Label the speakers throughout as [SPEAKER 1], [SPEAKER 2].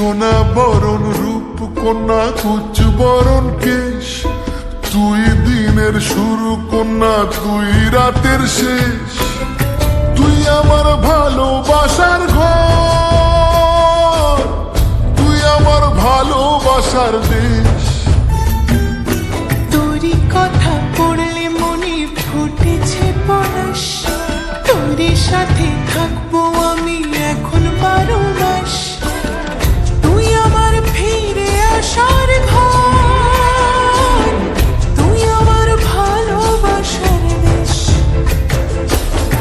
[SPEAKER 1] সোনা বরণ রূপ কন্যা কুচ বরণ কেশ, তুই দিনের শুরু কন্যা তুই রাতের শেষ, তুই আমার ভালোবাসার ঘর, তুই আমার ভালোবাসার দেশ।
[SPEAKER 2] তোরই কথা পড়লে মনে ফুটেছে পরশ, তোরই সাথে থাকবো আমি এখন 12 মাস। তুই আমার ফিরে আসার ঘর, তুই আমার ভালোবাসার দেশ।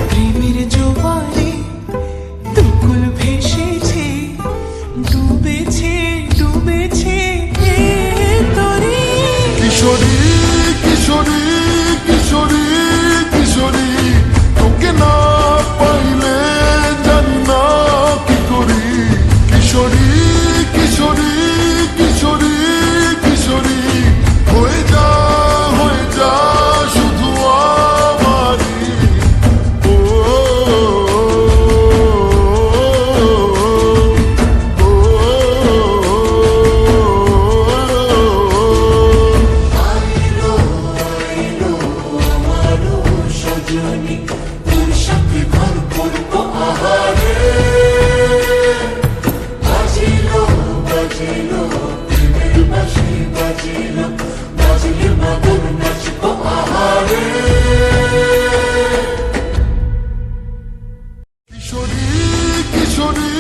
[SPEAKER 2] প্রেমের জোয়ারে দুকুল ভেসেছে, ডুবেছে ডুবেছে তোরে।
[SPEAKER 1] কিশোরী কিশোরী কিশোরী কিশোরী, তোকে না পাইলে জানি না কি করি। কিশোরী কিশোরী কিশোরী কিশোরী, হয়ে যা শুধু আমারই। ও
[SPEAKER 3] তোর সাথে ঘর করবো আহারে, বাজিলো বাজিলো প্রেমের বাঁশি, বাজিলো বাজিলে মাদুর নাচবো আহারে।
[SPEAKER 1] কিশোরী কিশোরী